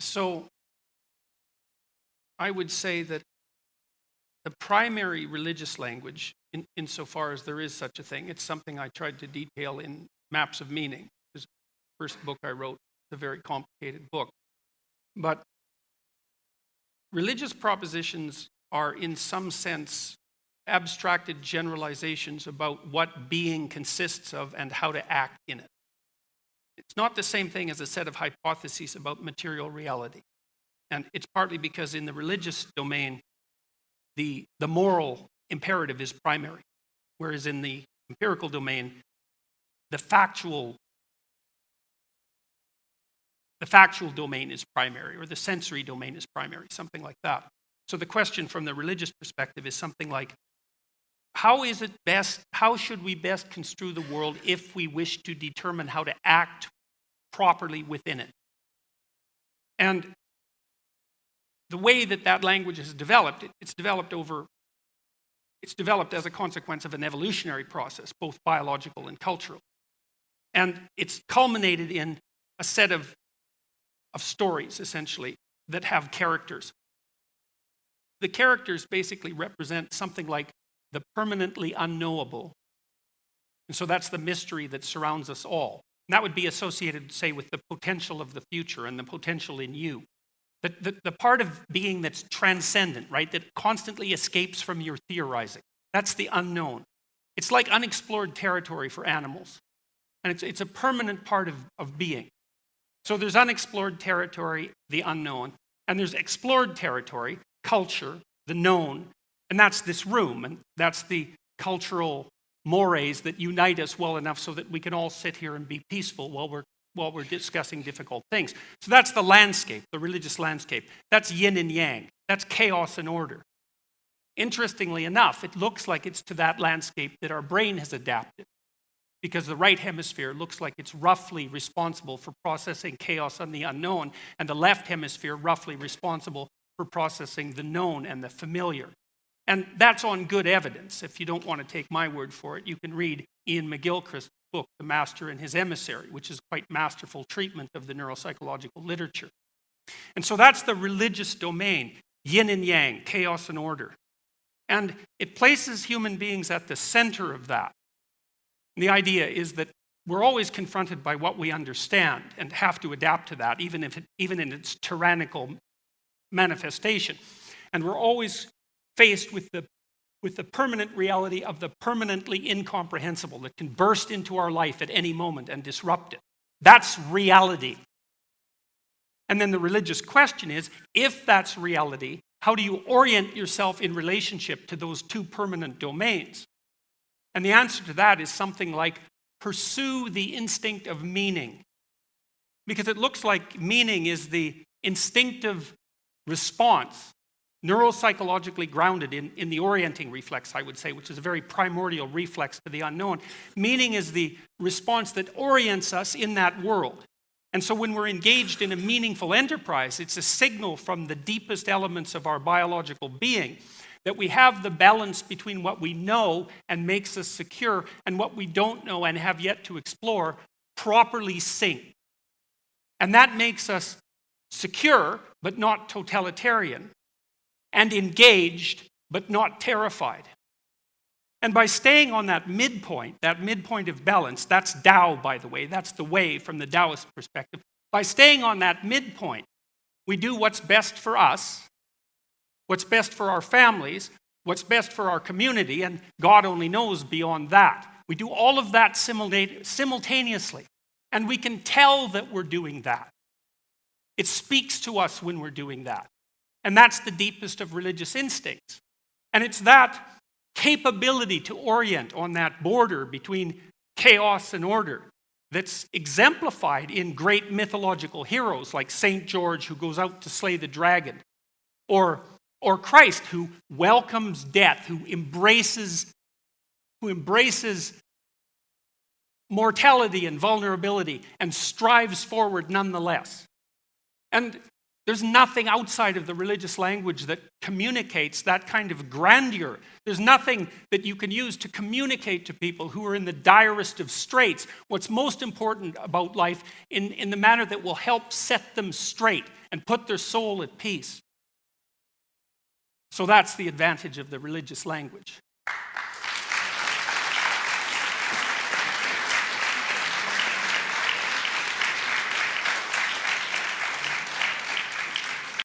So I would say that the primary religious language, insofar as there is such a thing, it's something I tried to detail in Maps of Meaning, which is the first book I wrote. It's a very complicated book. But religious propositions are, in some sense, abstracted generalizations about what being consists of and how to act in it. It's not the same thing as a set of hypotheses about material reality. And it's partly because in the religious domain, the moral imperative is primary, whereas in the empirical domain, the factual domain is primary, or the sensory domain is primary, something like that. So the question from the religious perspective is something like, how should we best construe the world if we wish to determine how to act properly within it? And the way that language has developed, it's developed as a consequence of an evolutionary process, both biological and cultural. And it's culminated in a set of stories, essentially, that have characters. The characters basically represent something like the permanently unknowable. And so that's the mystery that surrounds us all. And that would be associated, say, with the potential of the future and the potential in you. The part of being that's transcendent, right, that constantly escapes from your theorizing. That's the unknown. It's like unexplored territory for animals. And it's a permanent part of being. So there's unexplored territory, the unknown, and there's explored territory, culture, the known, and that's this room, and that's the cultural mores that unite us well enough so that we can all sit here and be peaceful while we're discussing difficult things. So that's the landscape, the religious landscape. That's yin and yang. That's chaos and order. Interestingly enough, it looks like it's to that landscape that our brain has adapted, because the right hemisphere looks like it's roughly responsible for processing chaos and the unknown, and the left hemisphere roughly responsible for processing the known and the familiar. And that's on good evidence. If you don't want to take my word for it, you can read Ian McGilchrist's book, The Master and His Emissary, which is quite masterful treatment of the neuropsychological literature. And so that's the religious domain, yin and yang, chaos and order. And it places human beings at the center of that. And the idea is that we're always confronted by what we understand and have to adapt to that, even in its tyrannical manifestation. And we're always faced with the permanent reality of the permanently incomprehensible that can burst into our life at any moment and disrupt it. That's reality. And then the religious question is, if that's reality, how do you orient yourself in relationship to those two permanent domains? And the answer to that is something like, pursue the instinct of meaning. Because it looks like meaning is the instinctive response, neuropsychologically grounded in the orienting reflex, I would say, which is a very primordial reflex to the unknown. Meaning is the response that orients us in that world. And so when we're engaged in a meaningful enterprise, it's a signal from the deepest elements of our biological being that we have the balance between what we know and makes us secure and what we don't know and have yet to explore properly sync. And that makes us secure, but not totalitarian, and engaged, but not terrified. And by staying on that midpoint of balance, that's Tao, by the way, that's the way from the Taoist perspective. By staying on that midpoint, we do what's best for us, what's best for our families, what's best for our community, and God only knows beyond that. We do all of that simultaneously, and we can tell that we're doing that. It speaks to us when we're doing that. And that's the deepest of religious instincts. And it's that capability to orient on that border between chaos and order that's exemplified in great mythological heroes like St. George, who goes out to slay the dragon, or Christ, who welcomes death, who embraces mortality and vulnerability and strives forward nonetheless. And there's nothing outside of the religious language that communicates that kind of grandeur. There's nothing that you can use to communicate to people who are in the direst of straits what's most important about life in the manner that will help set them straight and put their soul at peace. So that's the advantage of the religious language.